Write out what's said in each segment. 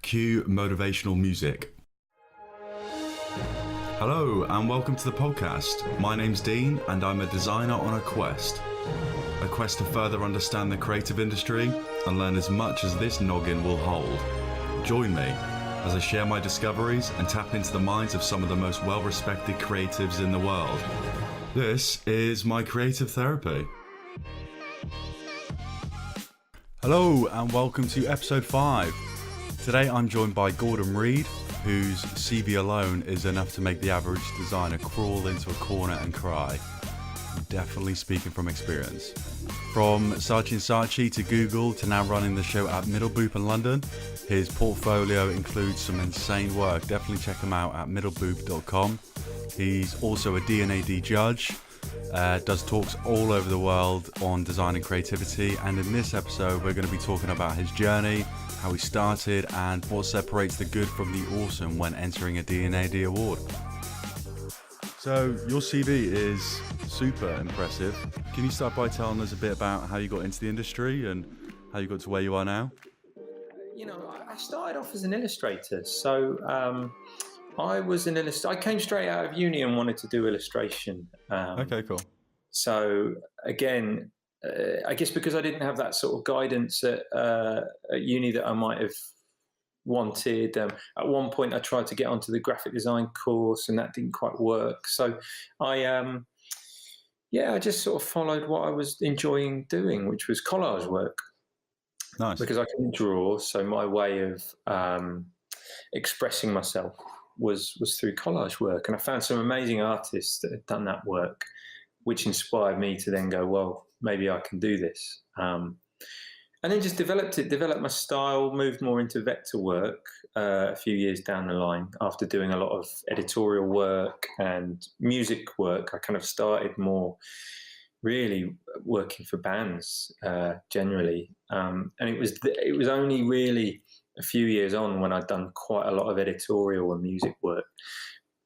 Cue motivational music. Hello and welcome to the podcast. My name's Dean and I'm a designer on a quest. A quest to further understand the creative industry and learn as much as this noggin will hold. Join me as I share my discoveries and tap into the minds of some of the most well-respected creatives in the world. This is my creative therapy. Hello and welcome to episode 5. Today I'm joined by Gordon Reid, whose CV alone is enough to make the average designer crawl into a corner and cry. I'm definitely speaking from experience. From Saatchi to Google to now running the show at Middleboop in London, his portfolio includes some insane work. Definitely check him out at middleboop.com. He's also a D&AD judge. Does talks all over the world on design and creativity, and in this episode we're going to be talking about his journey, how he started, and what separates the good from the awesome when entering a D&AD award. So your CV is super impressive. Can you start by telling us a bit about how you got into the industry and how you got to where you are now? I started off as an illustrator, so I was an illustrator. I came straight out of uni and wanted to do illustration. Okay, cool. So again, I guess because I didn't have that sort of guidance at uni that I might have wanted. At one point, I tried to get onto the graphic design course, and that didn't quite work. So I just sort of followed what I was enjoying doing, which was collage work. Nice. Because I couldn't draw, so my way of expressing myself was through collage work, and I found some amazing artists that had done that work, which inspired me to then go, well, maybe I can do this, and then just developed my style, moved more into vector work a few years down the line. After doing a lot of editorial work and music work, I kind of started more really working for bands generally, and it was only really a few years on, when I'd done quite a lot of editorial and music work,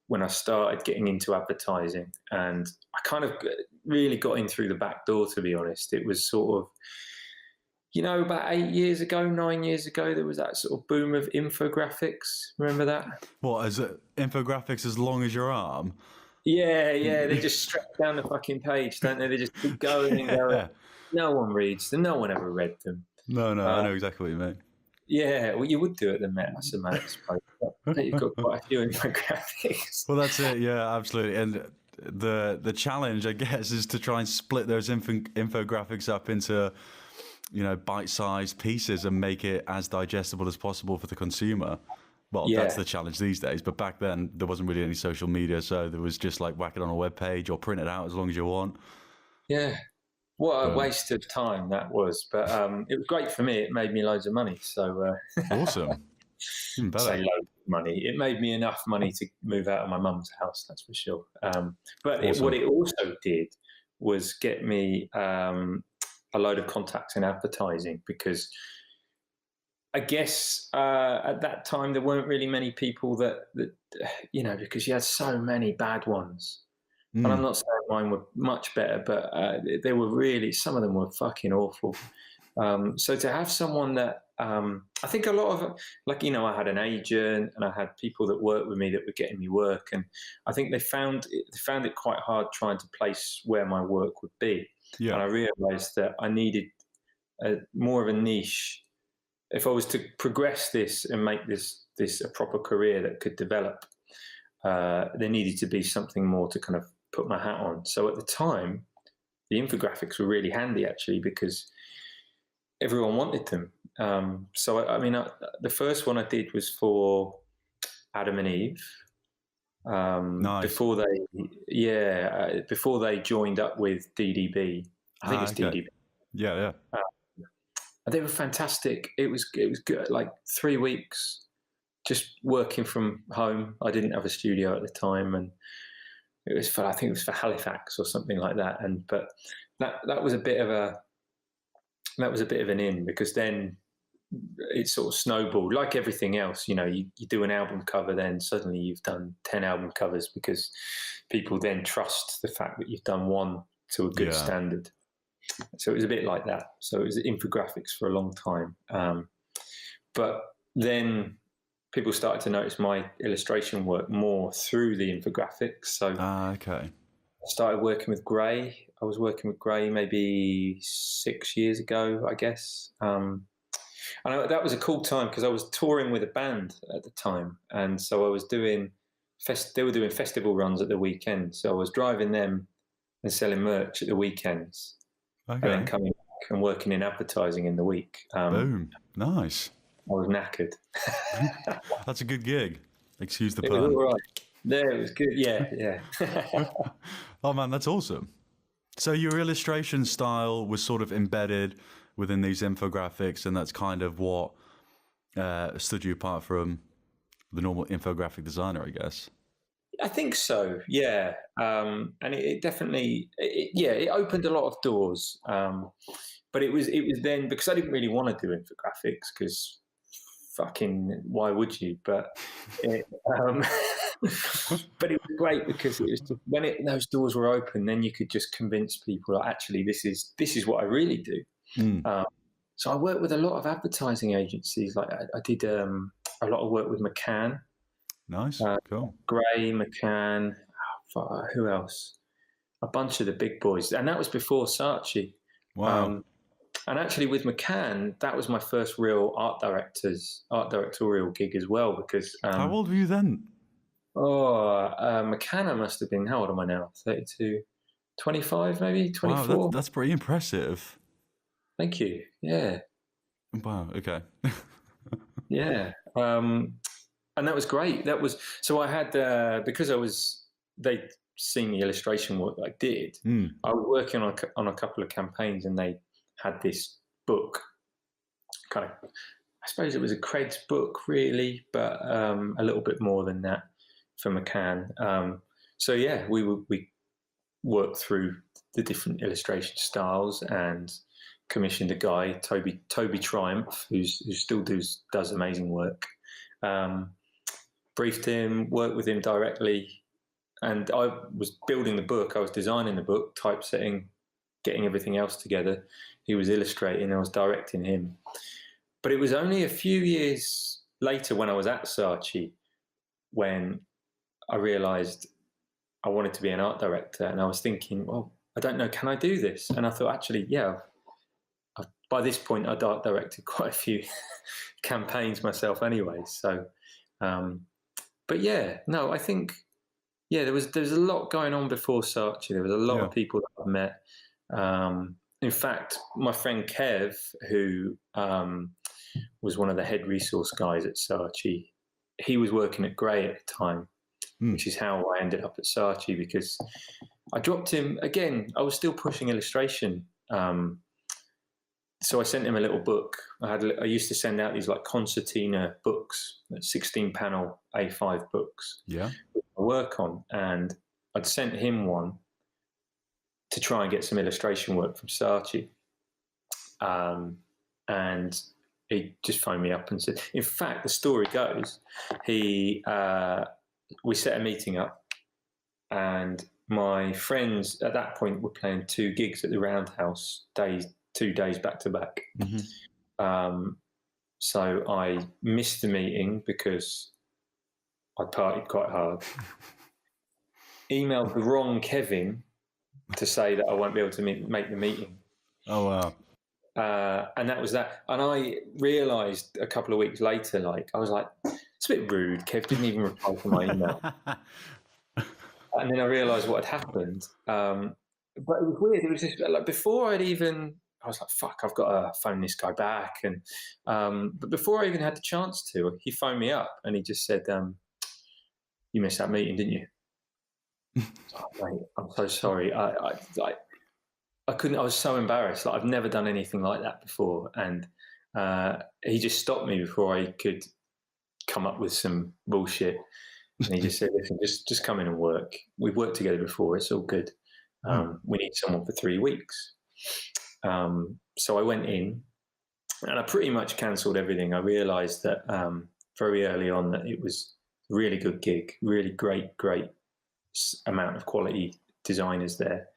when I started getting into advertising, and I kind of really got in through the back door, to be honest. It was sort of, about 9 years ago, there was that sort of boom of infographics. Remember that? What, is it infographics as long as your arm? Yeah, they just stretch down the fucking page, don't they? They just keep going and going. No one reads them. No one ever read them. No, I know exactly what you mean. Yeah, well, you would do it then, mate. That's a man, I suppose. You've got quite a few infographics. Well, that's it. Yeah, absolutely. And the challenge, I guess, is to try and split those infographics up into, bite-sized pieces and make it as digestible as possible for the consumer. Well, yeah. That's the challenge these days. But back then, there wasn't really any social media, so there was just like whack it on a web page or print it out as long as you want. Yeah. What a waste of time that was. But it was great for me. It made me loads of money. So awesome. Even better. Say loads of money. It made me enough money to move out of my mum's house, that's for sure. But awesome. What it also did was get me a load of contacts in advertising, because I guess at that time there weren't really many people that because you had so many bad ones. And I'm not saying mine were much better, but they were really, some of them were fucking awful. So to have someone that, I think a lot of, I had an agent and I had people that worked with me that were getting me work. And I think they found it quite hard trying to place where my work would be. Yeah. And I realized that I needed more of a niche. If I was to progress this and make this a proper career that could develop, there needed to be something more to kind of put my hat on. So at the time, the infographics were really handy, actually, because everyone wanted them. The first one I did was for Adam and Eve. Nice. Before they joined up with DDB. I think it's okay. DDB. Yeah. They were fantastic. It was good. Like 3 weeks just working from home. I didn't have a studio at the time, and I think it was for Halifax or something like that. But that was a bit of an in, because then it sort of snowballed like everything else. You do an album cover, then suddenly you've done 10 album covers, because people then trust the fact that you've done one to a good standard. So it was a bit like that. So it was infographics for a long time. But then people started to notice my illustration work more through the infographics. So okay. I started working with Gray. I was working with Gray maybe 6 years ago, I guess. And that was a cool time because I was touring with a band at the time. And so I was doing, they were doing festival runs at the weekend. So I was driving them and selling merch at the weekends. Okay. And then coming back and working in advertising in the week. Boom. Nice. I was knackered. That's a good gig. Excuse the It pun. was all right. Yeah, it was good. Yeah. Oh man, that's awesome. So your illustration style was sort of embedded within these infographics, and that's kind of what stood you apart from the normal infographic designer, I guess. I think so. Yeah, and it definitely, it opened a lot of doors. But it was then because I didn't really want to do infographics because fucking why would you? But but it was great because it was just, when those doors were open, then you could just convince people like, actually this is what I really do. So I worked with a lot of advertising agencies. Like I did a lot of work with McCann. Nice, cool. Gray, McCann, who else? A bunch of the big boys, and that was before Saatchi. Wow. And actually, with McCann, that was my first real art directorial gig as well. Because how old were you then? McCann, I must have been. How old am I now? 32, 25, maybe 24. Wow, that's pretty impressive. Thank you. Yeah. Wow. Okay. Yeah. And that was great. That was so I had because they'd seen the illustration work I did. I was working on a couple of campaigns, and they had this book, kind of, I suppose it was a creds book really, but a little bit more than that for McCann. So yeah, we worked through the different illustration styles and commissioned a guy, Toby Triumph, who still does amazing work. Briefed him, worked with him directly, and I was building the book. I was designing the book, typesetting, getting everything else together. He was illustrating, I was directing him. But it was only a few years later when I was at Saatchi when I realised I wanted to be an art director, and I was thinking, well, I don't know, can I do this? And I thought, actually, yeah. By this point, I'd art directed quite a few campaigns myself anyway. So, but yeah, no, I think, yeah, there was a lot going on before Saatchi. There was a lot of people that I've met. In fact, my friend Kev, who was one of the head resource guys at Saatchi, he was working at Gray at the time, which is how I ended up at Saatchi, because I dropped him, again, I was still pushing illustration. So I sent him a little book. I used to send out these like concertina books, 16-panel A5 books, I work on, and I'd sent him one to try and get some illustration work from Saatchi. And he just phoned me up and said, in fact, the story goes, we set a meeting up, and my friends at that point were playing 2 gigs at the Roundhouse 2 days back to back. So I missed the meeting because I partied quite hard. Emailed the wrong Kevin to say that I won't be able to make the meeting. Oh, wow. And that was that. And I realised a couple of weeks later, like, I was like, it's a bit rude. Kev didn't even reply to my email. And then I realised what had happened. But it was weird. It was just like before I was like, fuck, I've got to phone this guy back. And but before I even had the chance to, he phoned me up and he just said, you missed that meeting, didn't you? Oh, mate, I'm so sorry. I couldn't. I was so embarrassed. Like, I've never done anything like that before, and he just stopped me before I could come up with some bullshit. And he just said, "Listen, just come in and work. We've worked together before. It's all good. We need someone for 3 weeks." So I went in, and I pretty much cancelled everything. I realised that very early on that it was a really good gig, really great amount of quality designers there.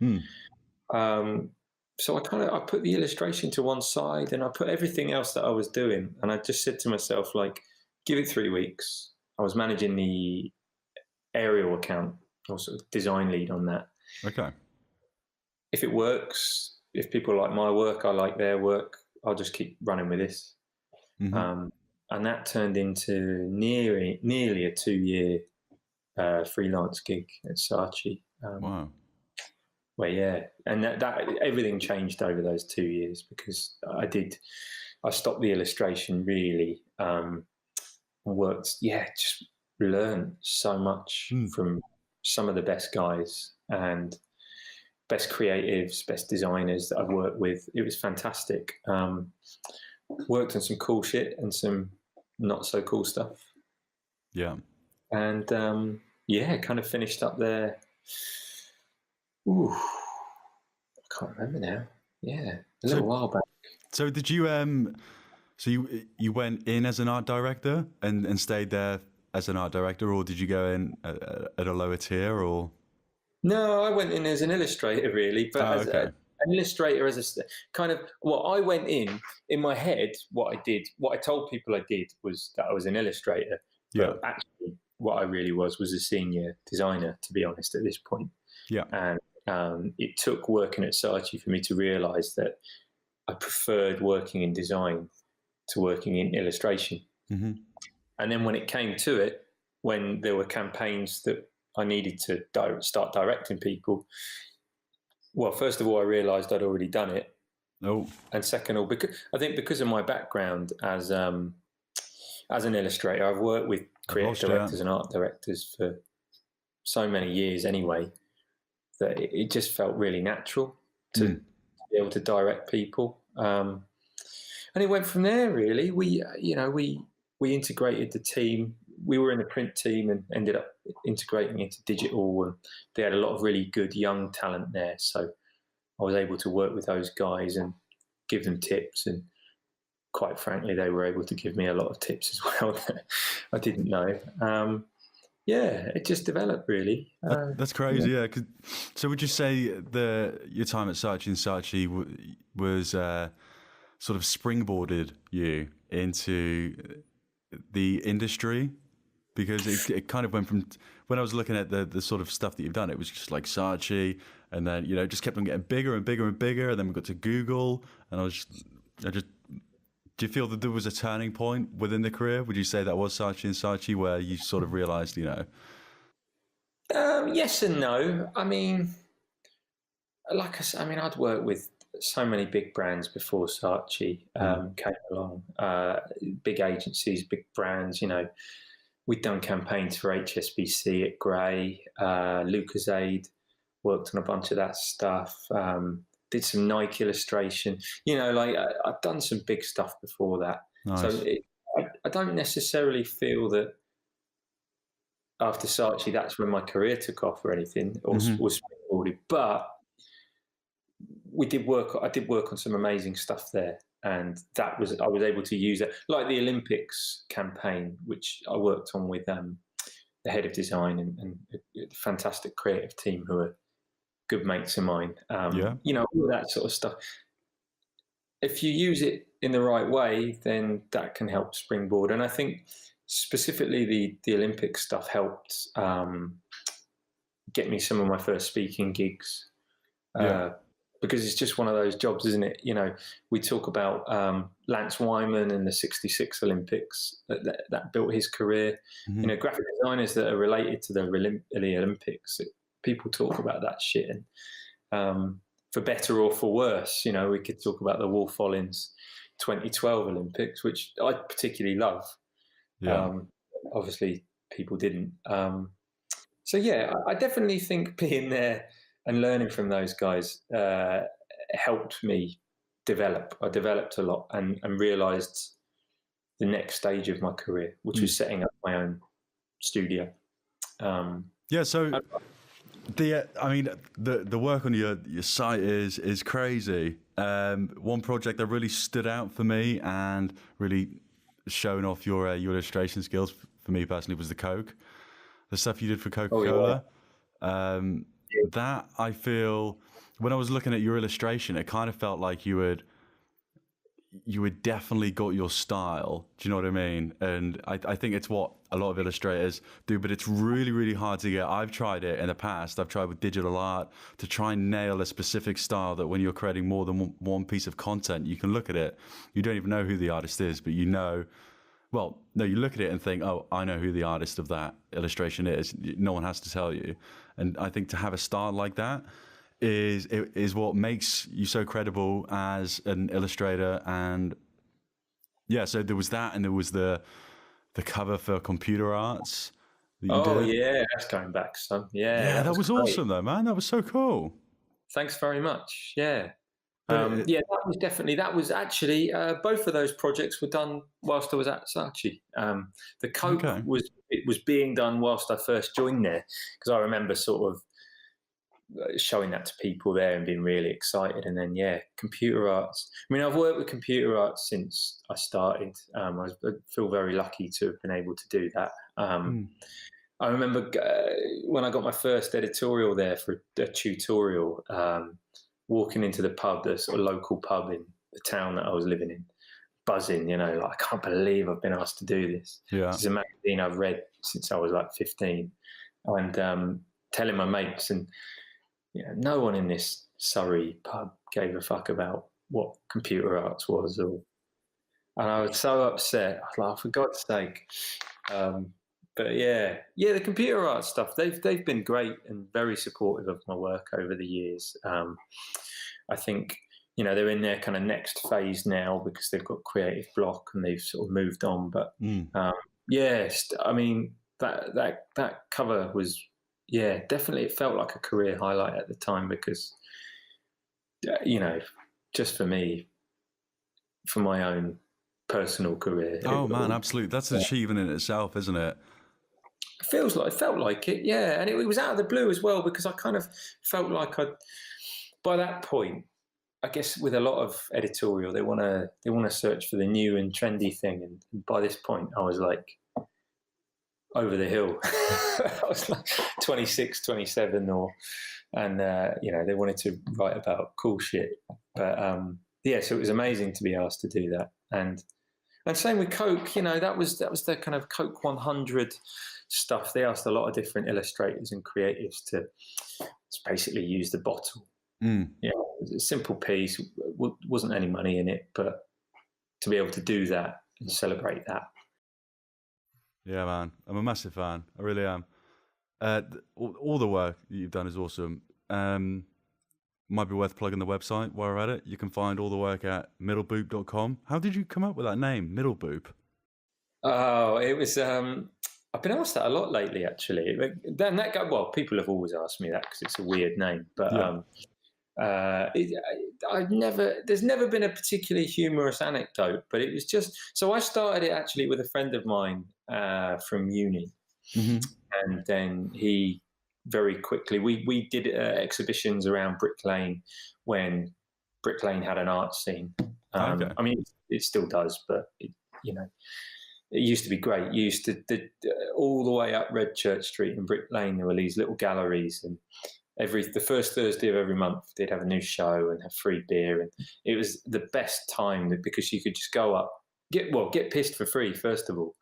so I put the illustration to one side and I put everything else that I was doing, and I just said to myself, like, give it 3 weeks. I was managing the aerial account, or sort of design lead on that. Okay. If it works, if people like my work, I like their work, I'll just keep running with this. Mm-hmm. And that turned into nearly a 2-year freelance gig at Saatchi. Wow. Well, yeah, and that everything changed over those 2 years, because I stopped the illustration really, worked, just learned so much from some of the best guys and best creatives, best designers that I've worked with. It was fantastic. Worked on some cool shit and some not so cool stuff. Yeah. And kind of finished up there. Ooh, I can't remember now. Yeah, a little while back. So did you so you went in as an art director and stayed there as an art director, or did you go in at a lower tier, or? No, I went in as an illustrator, really, but an illustrator, as a kind of, well, I went in my head. What I told people I did was that I was an illustrator, but actually, what I really was a senior designer, to be honest, at this point. Yeah, and it took working at Saatchi for me to realise that I preferred working in design to working in illustration. Mm-hmm. And then when it came to it, when there were campaigns that I needed to start directing people, well, first of all, I realised I'd already done it. Oh. And second of all, because of my background as an illustrator, I've worked with creative directors and art directors for so many years anyway, that it just felt really natural to be able to direct people. And it went from there, really. We integrated the team. We were in a print team and ended up integrating into digital, and they had a lot of really good young talent there. So I was able to work with those guys and give them tips, and quite frankly, they were able to give me a lot of tips as well that I didn't know. It just developed, really. That's crazy, yeah. So would you say your time at Saatchi was sort of springboarded you into the industry? Because it kind of went from, when I was looking at the sort of stuff that you've done, it was just like Saatchi, and then, it just kept on getting bigger and bigger and bigger, and then we got to Google, and do you feel that there was a turning point within the career? Would you say that was Saatchi where you sort of realised, Yes and no. I mean, like I said, I'd worked with so many big brands before Saatchi came along, big agencies, big brands, We'd done campaigns for HSBC at Grey, Lucozade, worked on a bunch of that stuff, did some Nike illustration. I've done some big stuff before that. Nice. So I don't necessarily feel that after Saatchi that's when my career took off or anything, or was springboarded. But I did work on some amazing stuff there. And I was able to use it, like the Olympics campaign, which I worked on with the head of design and a fantastic creative team who are good mates of mine. All that sort of stuff. If you use it in the right way, then that can help springboard. And I think specifically the Olympic stuff helped get me some of my first speaking gigs. Because it's just one of those jobs, isn't it? We talk about Lance Wyman and the '66 Olympics that built his career. Graphic designers that are related to the Olympics, people talk about that shit. And for better or for worse, we could talk about the Wolf Ollins 2012 Olympics, which I particularly love. Obviously, people didn't. I definitely think being there and learning from those guys helped me develop. I developed a lot and realised the next stage of my career, which was setting up my own studio. So the work on your site is crazy. One project that really stood out for me and really showing off your illustration skills for me personally was the Coke. The stuff you did for Coca-Cola. that I feel when I was looking at your illustration, it kind of felt like you had definitely got your style. Do you know what I mean? And I think it's what a lot of illustrators do, but it's really, really hard to get. I've tried it in the past. I've tried with digital art to try and nail a specific style that when you're creating more than one piece of content, you can look at it. You don't even know who the artist is, but you know, well, no, you look at it and think, oh, I know who the artist of that illustration is. No one has to tell you. And I think to have a style like that is what makes you so credible as an illustrator. And yeah, so there was that, and there was the cover for Computer Arts that you did. Yeah, that's going back some. Yeah, that was awesome though, man. That was so cool. Thanks very much. Yeah. That was actually both of those projects were done whilst I was at Saatchi. The Coke was being done whilst I first joined there, because I remember sort of showing that to people there and being really excited. And then Computer Arts. I mean, I've worked with Computer Arts since I started. I feel very lucky to have been able to do that. I remember when I got my first editorial there for a tutorial. Walking into the pub, the sort of local pub in the town that I was living in, buzzing, like, I can't believe I've been asked to do this. Yeah. This is a magazine I've read since I was like 15. And telling my mates, and no one in this Surrey pub gave a fuck about what Computer Arts was. And I was so upset. I was like, for God's sake. But the Computer Arts stuff, they've been great and very supportive of my work over the years. I think, they're in their kind of next phase now because they've got creative block and they've sort of moved on. But I mean, that cover was, definitely, it felt like a career highlight at the time because, just for me, for my own personal career. Oh man, absolutely. That's an achievement in itself, isn't it? It felt like it, yeah. And it was out of the blue as well, because I kind of felt like by that point, I guess with a lot of editorial, they want to search for the new and trendy thing. And by this point, I was like over the hill. I was like 26, 27, and they wanted to write about cool shit. But so it was amazing to be asked to do that. And same with Coke, that was the kind of Coke 100 stuff. They asked a lot of different illustrators and creatives to basically use the bottle. It was a simple piece, wasn't any money in it, but to be able to do that and celebrate that. Yeah, man, I'm a massive fan. I really am. All the work that you've done is awesome. Might be worth plugging the website while we're at it. You can find all the work at middleboop.com. How did you come up with that name, Middleboop? Oh, it was... I've been asked that a lot lately, actually. Then people have always asked me that because it's a weird name. But there's never been a particularly humorous anecdote. But it was just... So I started it actually with a friend of mine from uni. Mm-hmm. And then he... very quickly, we did exhibitions around Brick Lane when Brick Lane had an art scene. I mean, it still does, but it used to be great. You used to all the way up Red Church Street in Brick Lane, there were these little galleries, and the first Thursday of every month they'd have a new show and have free beer, and it was the best time because you could just go up, get pissed for free first of all,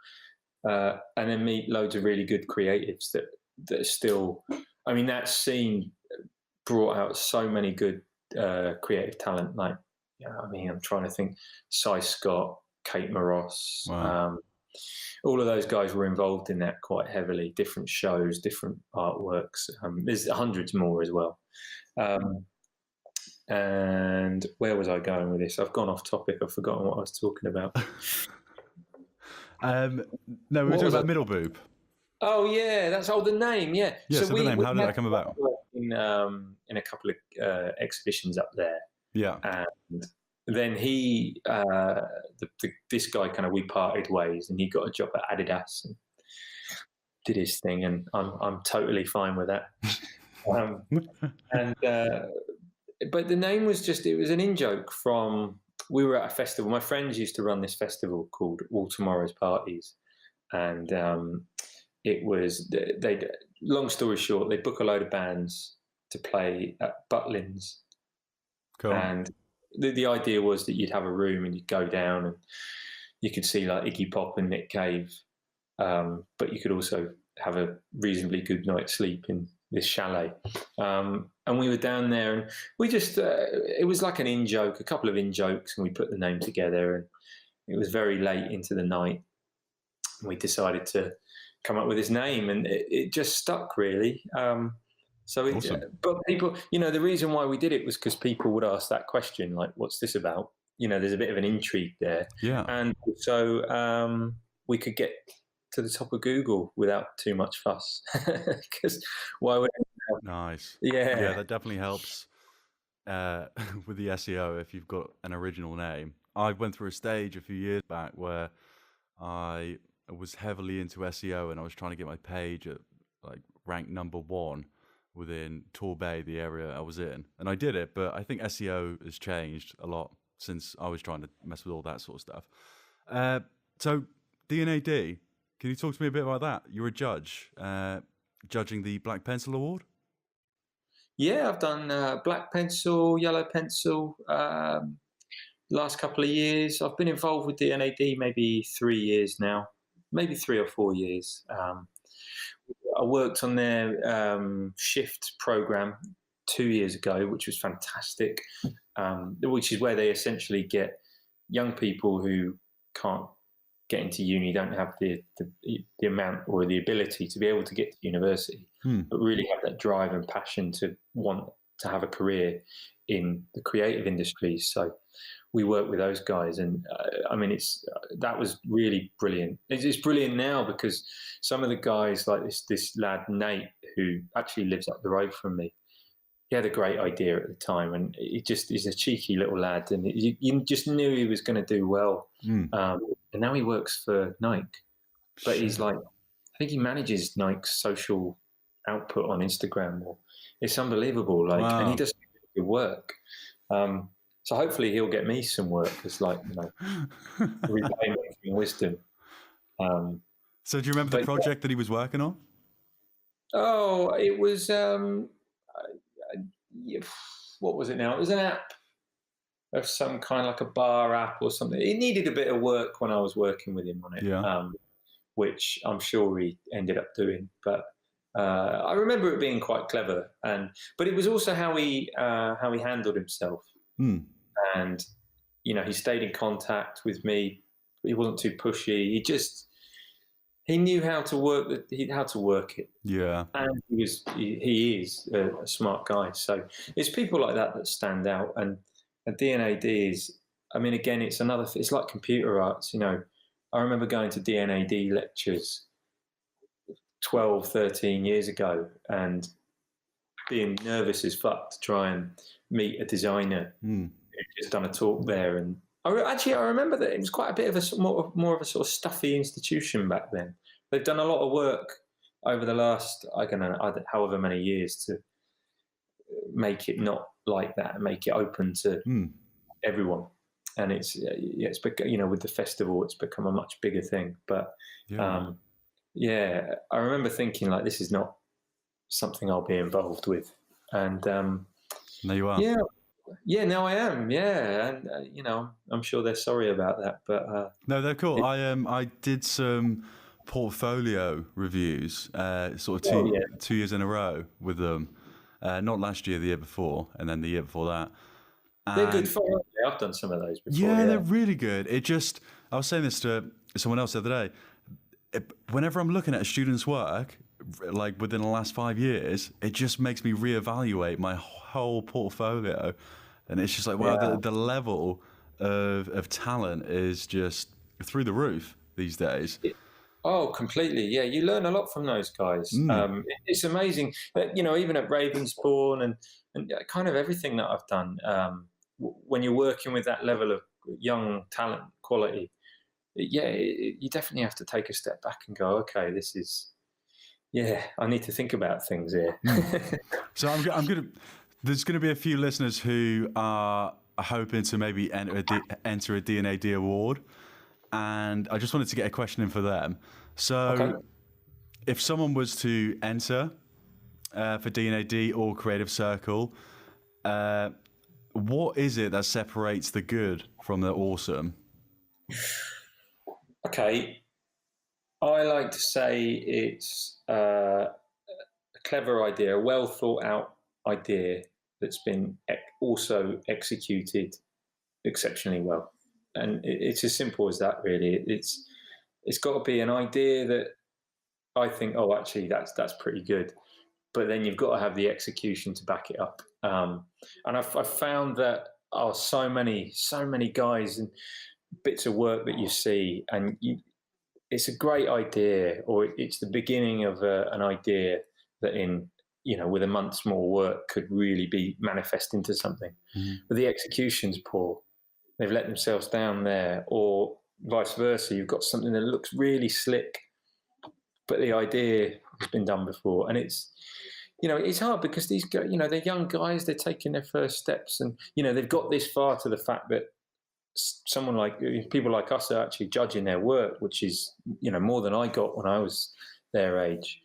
and then meet loads of really good creatives that are still. I mean, that scene brought out so many good creative talent. Like, I'm trying to think, Cy Scott, Kate Moros. Wow. All of those guys were involved in that quite heavily, different shows, different artworks. There's hundreds more as well. And where was I going with this? I've gone off topic. I've forgotten what I was talking about. No, we were talking about Middleboop. Oh yeah, that's the name. Yeah. Yeah. So the name. How did that come about? In a couple of exhibitions up there. Yeah. And then he, this guy, kind of, we parted ways, and he got a job at Adidas and did his thing, and I'm totally fine with that. But the name was it was an in-joke from. We were at a festival. My friends used to run this festival called All Tomorrow's Parties, and it was long story short, they book a load of bands to play at Butlins. Cool. And the idea was that you'd have a room and you'd go down and you could see like Iggy Pop and Nick Cave, but you could also have a reasonably good night's sleep in this chalet. And we were down there, and we just it was like a couple of in-jokes, and we put the name together, and it was very late into the night, and we decided to come up with this name, and it just stuck, really. Awesome. But people, the reason why we did it was because people would ask that question, like, what's this about? There's a bit of an intrigue there. Yeah. And so we could get to the top of Google without too much fuss. Because why would it? Nice. Yeah. That definitely helps with the SEO if you've got an original name. I went through a stage a few years back where I was heavily into SEO, and I was trying to get my page at like rank number 1 within Torbay, the area I was in. And I did it, but I think SEO has changed a lot since I was trying to mess with all that sort of stuff. So D&AD, can you talk to me a bit about that? You're a judge, judging the Black Pencil Award? Yeah, I've done Black Pencil, Yellow Pencil, last couple of years. I've been involved with D&AD maybe 3 years now, maybe 3 or 4 years. I worked on their shift program 2 years ago, which was fantastic, which is where they essentially get young people who can't get into uni, don't have the amount or the ability to be able to get to university, but really have that drive and passion to want to have a career in the creative industries. So we work with those guys, and that was really brilliant. It's brilliant now because some of the guys, like this lad Nate, who actually lives up the road from me, he had a great idea at the time, and he's a cheeky little lad, and you just knew he was going to do well. And now he works for Nike, but he's like, I think he manages Nike's social output on Instagram. It's unbelievable, wow. And he does good work. So hopefully he'll get me some work as repayment from wisdom. So do you remember the project that he was working on? Oh, it was what was it now? It was an app of some kind, like a bar app or something. It needed a bit of work when I was working with him on it, which I'm sure he ended up doing. But I remember it being quite clever, but it was also how he handled himself. And he stayed in contact with me. He wasn't too pushy. He knew how to work it. Yeah. And he is a smart guy. So it's people like that stand out. And D&AD is, again, it's like computer arts. I remember going to D&AD lectures 12, 13 years ago and being nervous as fuck to try and meet a designer who'd just done a talk there. And I remember that it was quite a bit of more of a sort of stuffy institution back then. They've done a lot of work over the last, however many years to make it not like that and make it open to everyone. And it's with the festival, it's become a much bigger thing. But I remember thinking like, this is not something I'll be involved with. And now you are. Yeah, now I am. Yeah, and I'm sure they're sorry about that, but no, they're cool. I did some portfolio reviews, sort of 2 years in a row with them. Not last year, the year before, and then the year before that. And they're good fun. I've done some of those before. Yeah, they're really good. I was saying this to someone else the other day. Whenever I'm looking at a student's work, like within the last 5 years, it just makes me reevaluate my whole portfolio. And it's just like, wow, the level of talent is just through the roof these days. Oh, completely. Yeah, you learn a lot from those guys. It's amazing. Even at Ravensbourne and kind of everything that I've done, when you're working with that level of young talent quality, you definitely have to take a step back and go, okay, this is, I need to think about things here. So there's going to be a few listeners who are hoping to maybe enter a D&AD award. And I just wanted to get a question in for them. So if someone was to enter, for D&AD or Creative Circle. What is it that separates the good from the awesome? Okay, I like to say it's a clever idea, a well thought out idea that's been also executed exceptionally well, and it's as simple as that. Really, it's got to be an idea that I think, oh, actually, that's pretty good. But then you've got to have the execution to back it up. And I've found that so many guys and bits of work that you see, and it's a great idea, or it's the beginning of an idea that with a month's more work could really be manifest into something. Mm-hmm. But the execution's poor. They've let themselves down there, or vice versa. You've got something that looks really slick, but the idea has been done before, and it's hard because these guys, they're young guys, they're taking their first steps, and they've got this far to the fact that people like us are actually judging their work, which is more than I got when I was their age.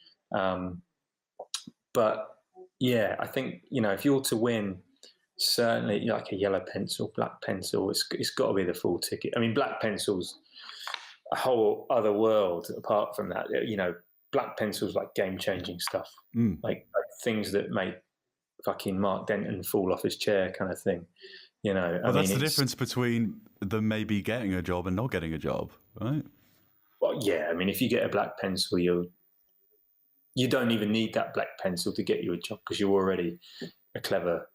But yeah, I think if you're to win, certainly like a yellow pencil, black pencil, it's got to be the full ticket. I mean, black pencil's a whole other world apart from that. Black pencil's like game-changing stuff, like things that make fucking Mark Denton fall off his chair kind of thing. Well, that's the difference between them maybe getting a job and not getting a job, right? Well, yeah. I mean, if you get a black pencil, you don't even need that black pencil to get you a job because you're already a clever,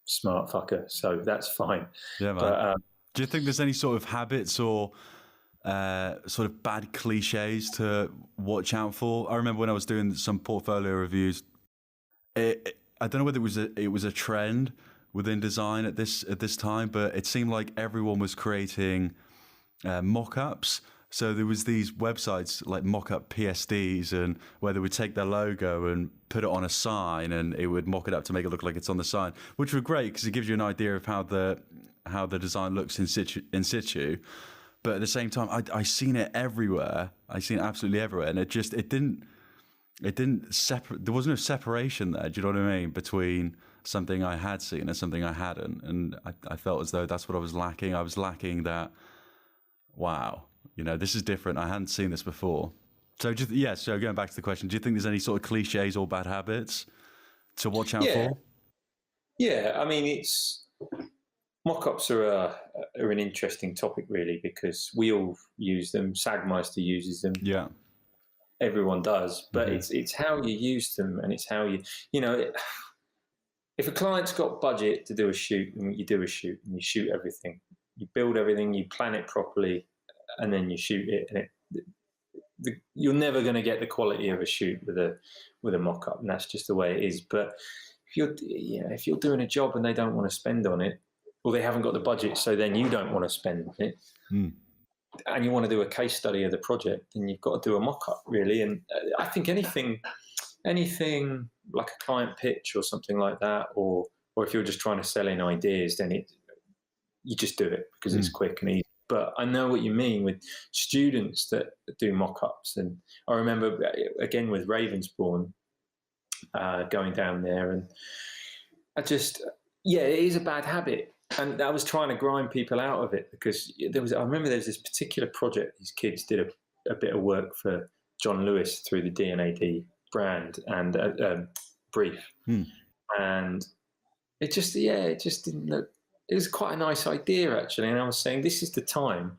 smart fucker. So that's fine. Yeah, man. But, do you think there's any sort of habits or sort of bad cliches to watch out for? I remember when I was doing some portfolio reviews, I don't know whether it was a trend within design at this time, but it seemed like everyone was creating mock-ups. So there was these websites like mock-up PSDs, and where they would take their logo and put it on a sign, and it would mock it up to make it look like it's on the sign, which were great because it gives you an idea of how the design looks in situ. But at the same time, I seen it everywhere. I seen it absolutely everywhere, and it didn't separate. There was no separation there. Do you know what I mean? Between something I had seen and something I hadn't, and I felt as though that's what I was lacking. I was lacking that. Wow, this is different. I hadn't seen this before. So so going back to the question, do you think there's any sort of cliches or bad habits to watch out for? Yeah, I mean, mock-ups are an interesting topic, really, because we all use them. Sagmeister uses them. Yeah, everyone does, but it's how you use them, and it's how if a client's got budget to do a shoot, and you do a shoot, and you shoot everything, you build everything, you plan it properly, and then you shoot it, and you're never going to get the quality of a shoot with a mock-up, and that's just the way it is. But if you're doing a job and they don't want to spend on it, or they haven't got the budget, so then you don't want to spend on it, and you want to do a case study of the project, then you've got to do a mock-up, really. And I think anything like a client pitch or something like that, or if you're just trying to sell in ideas, then you just do it because it's quick and easy. But I know what you mean with students that do mock-ups. And I remember, again, with Ravensbourne, going down there, and it is a bad habit. And I was trying to grind people out of it because I remember there was this particular project. These kids did a bit of work for John Lewis through the D&AD brand and brief. And it just didn't look, it was quite a nice idea, actually. And I was saying, this is the time,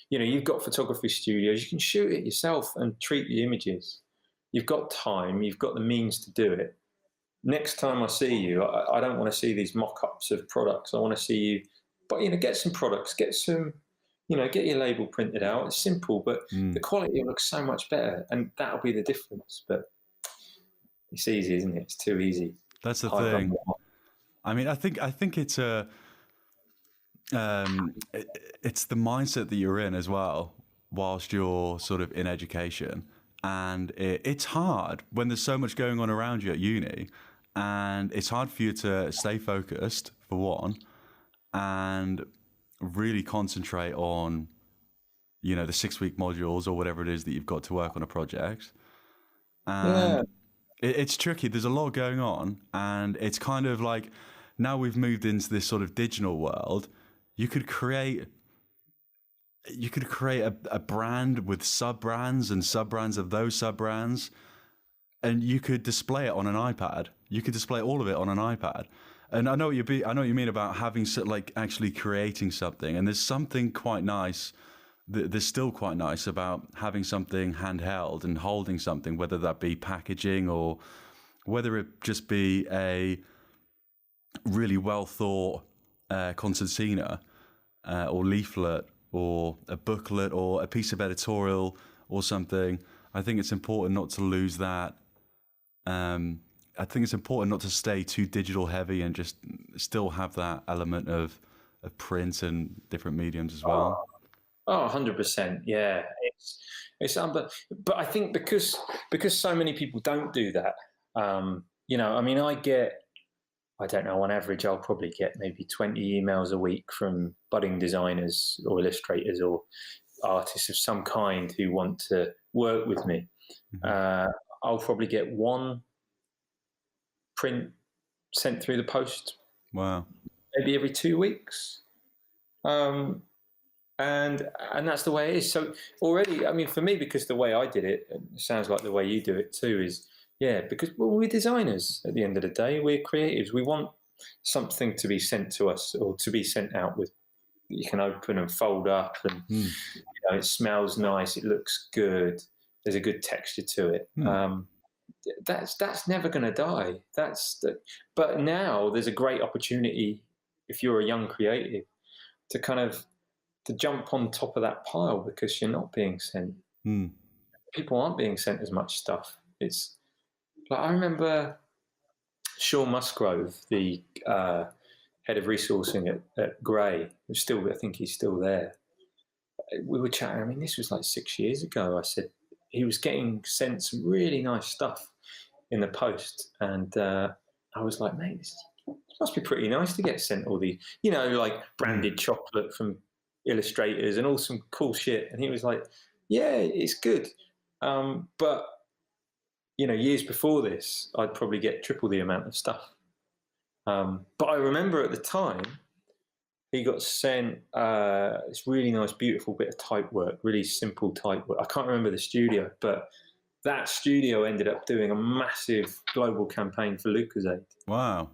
you've got photography studios, you can shoot it yourself and treat the images. You've got time, you've got the means to do it. Next time I see you, I don't want to see these mock-ups of products. I want to see you, but get some products, get some, get your label printed out. It's simple, but the quality looks so much better, and that'll be the difference. But it's easy, isn't it? It's too easy. That's the thing. I mean, I think it's it's the mindset that you're in as well, whilst you're sort of in education. And it's hard when there's so much going on around you at uni, and it's hard for you to stay focused, for one, and really concentrate on, the 6-week modules or whatever it is that you've got to work on a project. And It's tricky. There's a lot going on, and it's kind of like now we've moved into this sort of digital world. You could create a brand with sub brands and sub brands of those sub brands, and you could display it on an iPad. You could display all of it on an iPad. And I know what you mean about having like actually creating something. And there's something quite nice. There's still quite nice about having something handheld and holding something, whether that be packaging or whether it just be a really well thought concertina or leaflet or a booklet or a piece of editorial or something. I think it's important not to lose that. I think it's important not to stay too digital heavy and just still have that element of print and different mediums as well. Oh, 100%. Yeah. But I think because so many people don't do that, I mean, I don't know, on average, I'll probably get maybe 20 emails a week from budding designers or illustrators or artists of some kind who want to work with me. Mm-hmm. I'll probably get one print sent through the post. Wow. Maybe every 2 weeks. And that's the way it is. So already, I mean, for me, because the way I did it, it sounds like the way you do it too, is, because we're designers at the end of the day. We're creatives. We want something to be sent to us or to be sent out with. You can open and fold up and it smells nice. It looks good. There's a good texture to it. That's never going to die. But now there's a great opportunity if you're a young creative to jump on top of that pile because you're not being sent. People aren't being sent as much stuff. It's like I remember Sean Musgrove, the head of resourcing at Grey, I think he's still there. We were chatting. I mean, this was like 6 years ago. I said he was getting sent some really nice stuff in the post, and I was like, mate, this must be pretty nice to get sent all the, like branded chocolate from illustrators and all some cool shit. And he was like, yeah, it's good, but years before this, I'd probably get triple the amount of stuff. But I remember at the time, he got sent this really nice, beautiful bit of type work, really simple type work. I can't remember the studio, but that studio ended up doing a massive global campaign for Lucozade. Wow.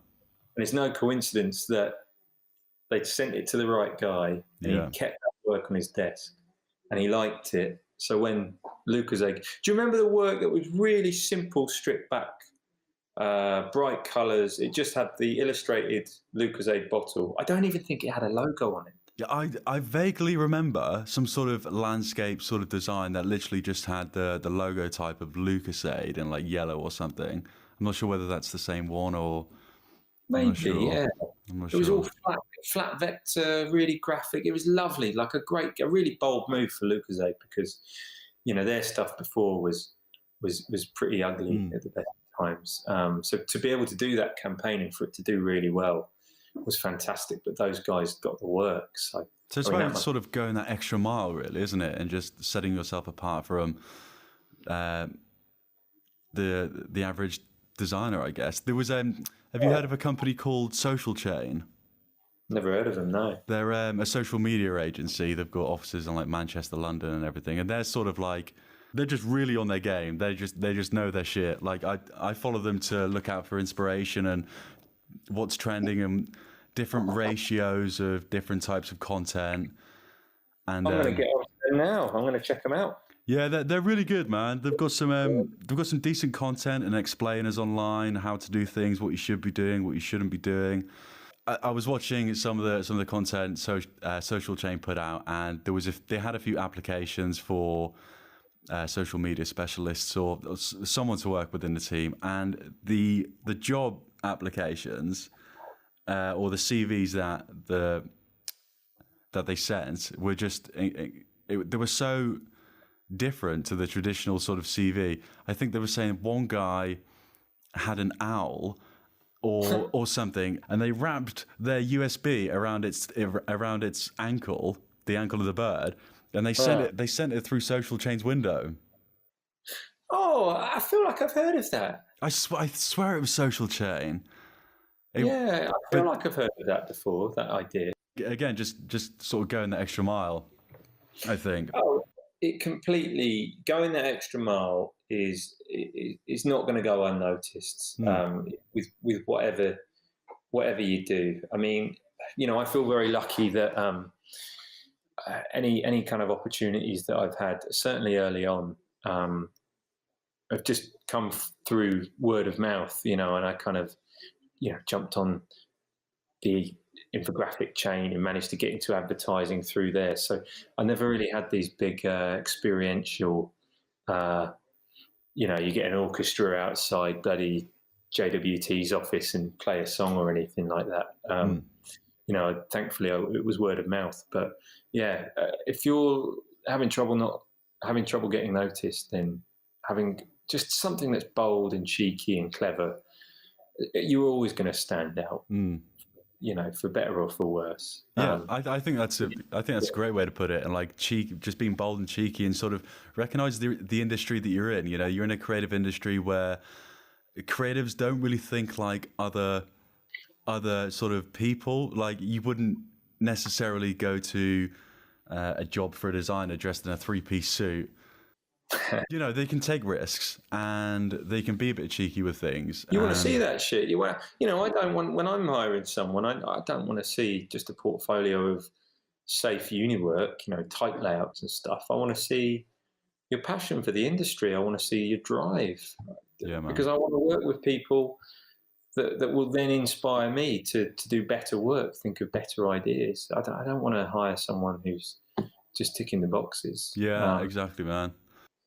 And it's no coincidence that they'd sent it to the right guy and he kept that work on his desk and he liked it. So when Lucozade, do you remember the work that was really simple, stripped back, bright colours? It just had the illustrated Lucozade bottle. I don't even think it had a logo on it. Yeah, I vaguely remember some sort of landscape sort of design that literally just had the logo type of Lucozade in like yellow or something. I'm not sure whether that's the same one or... Maybe, yeah. It was all flat vector, really graphic. It was lovely, like a really bold move for Lucozade because, their stuff before was pretty ugly at the best times. So to be able to do that campaign and for it to do really well was fantastic. But those guys got the work. So it's about sort of going that extra mile, really, isn't it? And just setting yourself apart from the average designer, I guess. There was have you heard of a company called Social Chain? Never heard of them, no. They're a social media agency. They've got offices in like Manchester, London and everything, and they're sort of like, they're just really on their game. They just know their shit. Like I follow them to look out for inspiration and what's trending and different ratios of different types of content. And I'm going to get on them now. I'm going to check them out. Yeah, they're really good, man. They've got some decent content and explainers online, how to do things, what you should be doing, what you shouldn't be doing. I was watching some of the content Social Chain put out, and they had a few applications for social media specialists or someone to work within the team, and the job applications or the CVs that they sent were just they were so different to the traditional sort of CV. I think they were saying one guy had an owl or something, and they wrapped their USB around its ankle, the ankle of the bird, and they sent it through Social Chain's window. Oh, I feel like I've heard of that. I swear it was Social Chain. I feel like I've heard of that before, that idea. Again, just sort of going the extra mile, I think. Oh, it completely going that extra mile is not going to go unnoticed with whatever you do. I mean, I feel very lucky that any kind of opportunities that I've had, certainly early on, have just come through word of mouth. And I kind of jumped on the infographic chain and managed to get into advertising through there. So I never really had these big experiential, you get an orchestra outside bloody JWT's office and play a song or anything like that. Thankfully it was word of mouth. But if you're having trouble getting noticed, then having just something that's bold and cheeky and clever, you're always going to stand out. For better or for worse. I think that's a great way to put it. And like just being bold and cheeky, and sort of recognize the industry that you're in. You're in a creative industry where creatives don't really think like other sort of people. Like you wouldn't necessarily go to a job for a designer dressed in a 3-piece suit. They can take risks and they can be a bit cheeky with things. You want to see that shit. I don't want, when I'm hiring someone, I don't want to see just a portfolio of safe uni work, tight layouts and stuff. I want to see your passion for the industry. I want to see your drive. Yeah, man. Because I want to work with people that will then inspire me to do better work, think of better ideas. I don't want to hire someone who's just ticking the boxes. Yeah, exactly, man.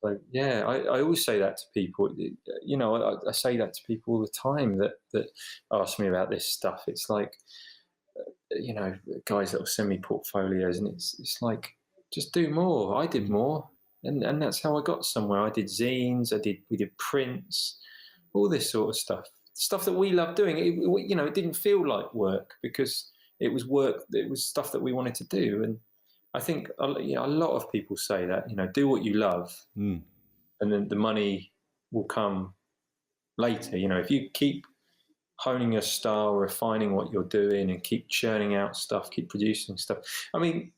So I always say that to people. I say that to people all the time that ask me about this stuff. It's like, guys that will send me portfolios, and it's like, just do more. I did more, and that's how I got somewhere. I did zines. We did prints, all this sort of stuff that we love doing. It didn't feel like work because it was work. It was stuff that we wanted to do, and I think a lot of people say that, do what you love, and then the money will come later. If you keep honing your style, refining what you're doing, and keep churning out stuff, keep producing stuff. I mean,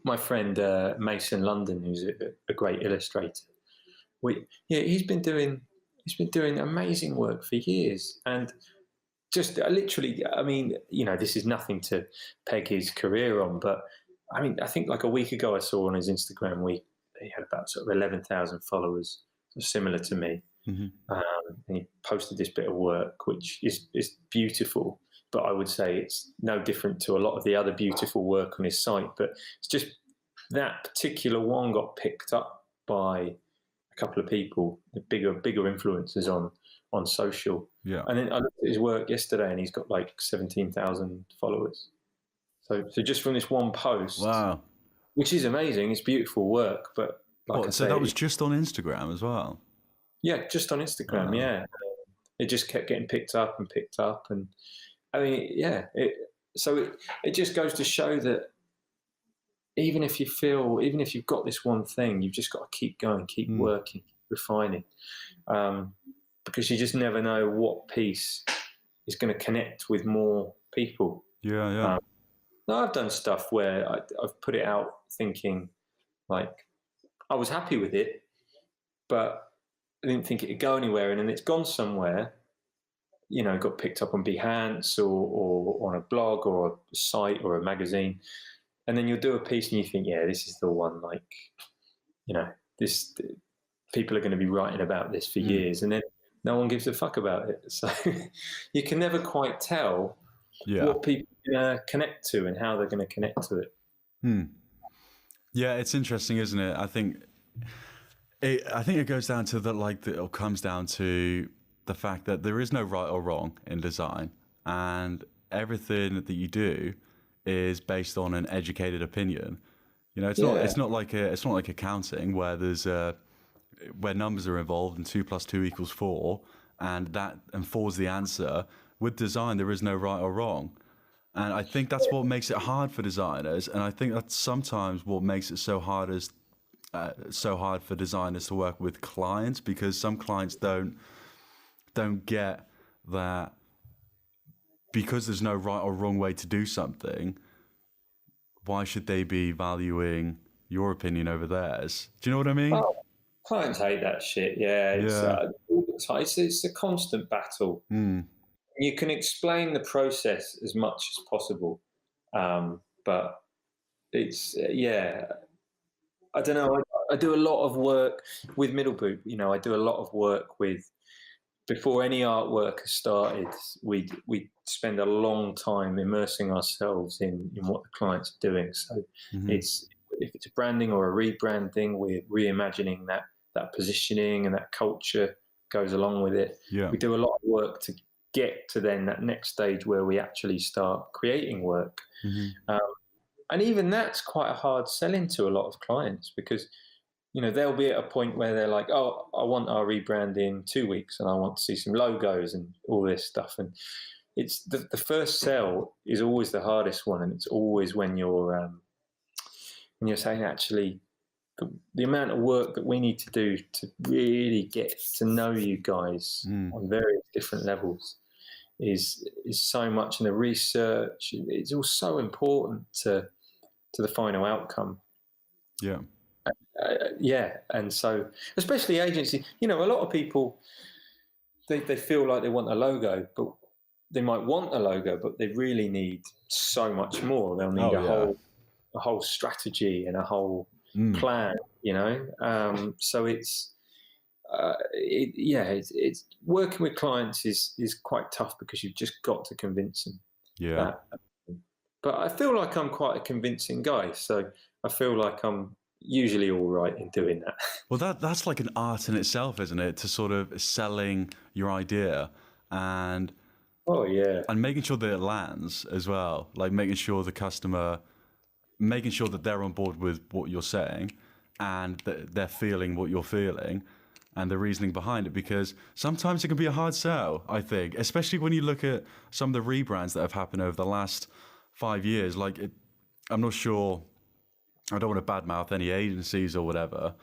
my friend Mason London, who's a great illustrator, he's been doing amazing work for years, and just literally, I mean, this is nothing to peg his career on, but I mean, I think like a week ago I saw on his Instagram, he had about sort of 11,000 followers, similar to me. And he posted this bit of work, which is beautiful, but I would say it's no different to a lot of the other beautiful work on his site. But it's just that particular one got picked up by a couple of people, the bigger influencers on social. Yeah. And then I looked at his work yesterday, and he's got like 17,000 followers. So just from this one post, wow, which is amazing. It's beautiful work, but so that was just on Instagram as well. Yeah, just on Instagram. Wow. Yeah, it just kept getting picked up, and I mean, it just goes to show that even if you've got this one thing, you've just got to keep going, keep working, keep refining, because you just never know what piece is going to connect with more people. Yeah. No, I've done stuff where I've put it out thinking, like, I was happy with it, but I didn't think it'd go anywhere, and then it's gone somewhere, got picked up on Behance or on a blog or a site or a magazine, and then you'll do a piece and you think, yeah, this is the one, like, this people are going to be writing about this for years, and then no one gives a fuck about it. So you can never quite tell what people are going to connect to and how they're going to connect to it. Yeah, it's interesting, isn't it? I think it goes down to or comes down to the fact that there is no right or wrong in design, and everything that you do is based on an educated opinion. It's not like accounting where there's where numbers are involved and 2 + 2 = 4, and 4's the answer. With design, there is no right or wrong. And I think that's what makes it hard for designers. And I think that's sometimes what makes it so hard for designers to work with clients, because some clients don't don't get that because there's no right or wrong way to do something, why should they be valuing your opinion over theirs? Do you know what I mean? Oh, clients hate that shit. Yeah, Yeah. It's a constant battle. You can explain the process as much as possible, but it's I don't know. I do a lot of work with Middle Boot. I do a lot of work with before any artwork has started. We spend a long time immersing ourselves in what the clients are doing. So it's if it's a branding or a rebranding, we're reimagining that positioning, and that culture goes along with it. Yeah. We do a lot of work to get to then that next stage where we actually start creating work. And even that's quite a hard sell into a lot of clients, because they'll be at a point where they're like, oh, I want our rebrand in 2 weeks and I want to see some logos and all this stuff. And it's the first sell is always the hardest one. And it's always when you're saying, actually, the amount of work that we need to do to really get to know you guys on various different levels is so much. And the research, it's all so important to the final outcome. Yeah. And so, especially agency, a lot of people, they feel like they want a logo, but they might want a logo, but they really need so much more. They'll need a whole strategy and a whole plan, so it's working with clients is quite tough, because you've just got to convince them. Yeah. But I feel like I'm quite a convincing guy, so I feel like I'm usually all right in doing that. Well, that's like an art in itself, isn't it? To sort of selling your idea and making sure that it lands as well, like making sure the customer, making sure that they're on board with what you're saying and that they're feeling what you're feeling and the reasoning behind it, because sometimes it can be a hard sell, I think, especially when you look at some of the rebrands that have happened over the last 5 years. I'm not sure, I don't want to badmouth any agencies or whatever,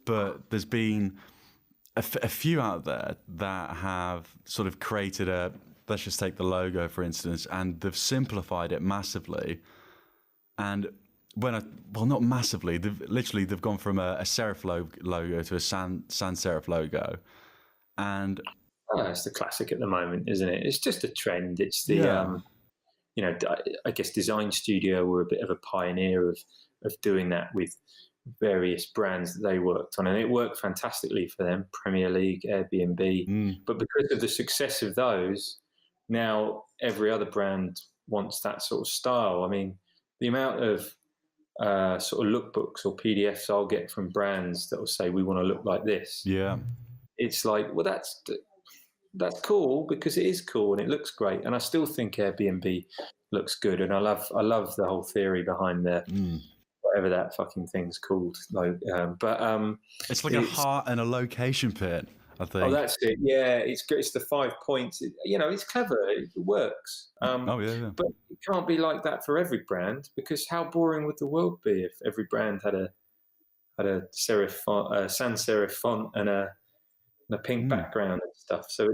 but there's been a few out there that have sort of created let's just take the logo, for instance, and they've simplified it massively. And not massively, they've gone from a serif logo to a sans serif logo. And it's the classic at the moment, isn't it? It's just a trend. It's the, I guess Design Studio were a bit of a pioneer of doing that with various brands that they worked on, and it worked fantastically for them, Premier League, Airbnb. But because of the success of those, now every other brand wants that sort of style. I mean, the amount of sort of lookbooks or PDFs I'll get from brands that will say, we want to look like this. Yeah. It's like, well, that's cool, because it is cool and it looks great. And I still think Airbnb looks good. And I love the whole theory behind whatever that fucking thing's called. It's like a heart and a location pin, I think. Oh, that's it. Yeah, it's the 5 points. It's clever. It works. But it can't be like that for every brand, because how boring would the world be if every brand had a serif font, sans serif font and a pink background and stuff. So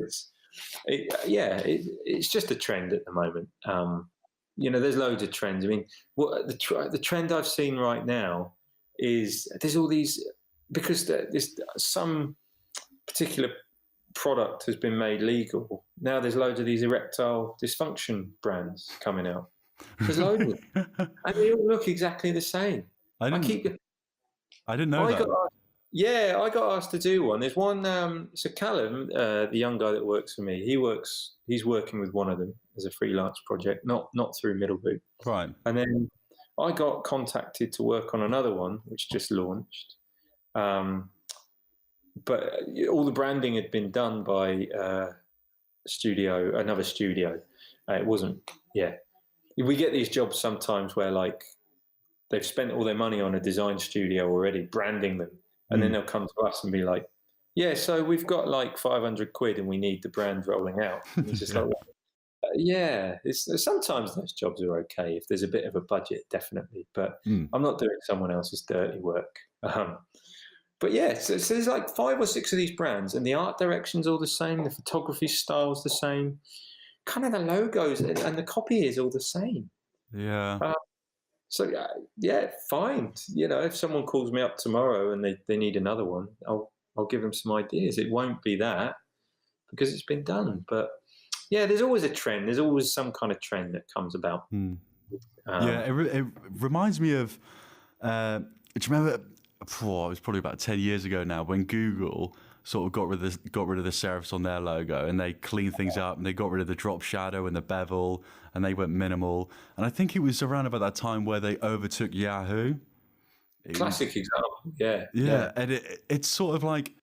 it's just a trend at the moment. There's loads of trends. I mean, what the trend I've seen right now is there's all these, because there's some particular product has been made legal. Now there's loads of these erectile dysfunction brands coming out. There's loads of them. And they all look exactly the same. I didn't know that. I got asked to do one. There's one, so Callum, the young guy that works for me, he's working with one of them as a freelance project, not through Middle Boot. Right. And then I got contacted to work on another one, which just launched. But all the branding had been done by another studio. It wasn't, we get these jobs sometimes where like they've spent all their money on a design studio already, branding them. And then they'll come to us and be like, yeah, so we've got like 500 quid and we need the brand rolling out. And it's just like, sometimes those jobs are okay if there's a bit of a budget, definitely. But I'm not doing someone else's dirty work. but yeah, so there's like 5 or 6 of these brands, and the art direction's all the same, the photography style's the same, kind of the logos and the copy is all the same. Yeah. So yeah, fine. If someone calls me up tomorrow and they need another one, I'll give them some ideas. It won't be that because it's been done. But yeah, there's always a trend. There's always some kind of trend that comes about. Yeah, it reminds me of. Do you remember? It was probably about 10 years ago now when Google sort of got rid of the serifs on their logo, and they cleaned things up, and they got rid of the drop shadow and the bevel, and they went minimal. And I think it was around about that time where they overtook Yahoo. Classic example, yeah. Yeah, and it's sort of like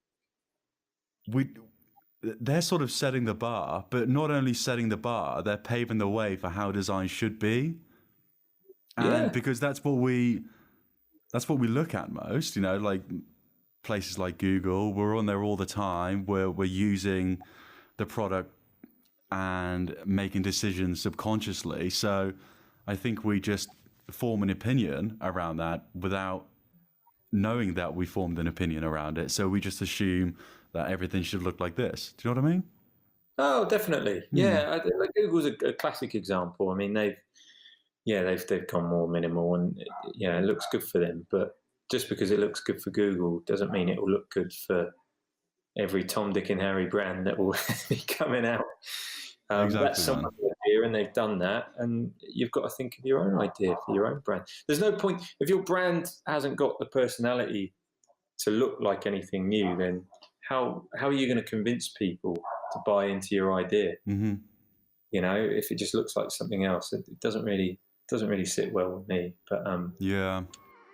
they're sort of setting the bar, but not only setting the bar, they're paving the way for how design should be. And because that's what we look at most, like places like Google, we're on there all the time, where we're using the product and making decisions subconsciously. So I think we just form an opinion around that without knowing that we formed an opinion around it. So we just assume that everything should look like this. Do you know what I mean? Oh, definitely. Yeah, like Google's a classic example. I mean, they've gone more minimal, and it looks good for them. But just because it looks good for Google doesn't mean it will look good for every Tom, Dick, and Harry brand that will be coming out. Exactly, that's someone's idea, and they've done that. And you've got to think of your own idea for your own brand. There's no point if your brand hasn't got the personality to look like anything new. Then how are you going to convince people to buy into your idea? Mm-hmm. If it just looks like something else, it doesn't really sit well with me. But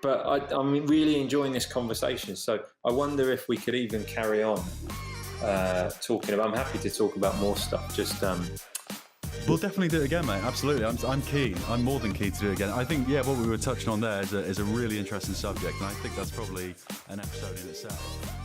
But I'm really enjoying this conversation. So I wonder if we could even carry on talking about. I'm happy to talk about more stuff. Just we'll definitely do it again, mate. Absolutely, I'm keen. I'm more than keen to do it again. I think what we were touching on there is a really interesting subject, and I think that's probably an episode in itself.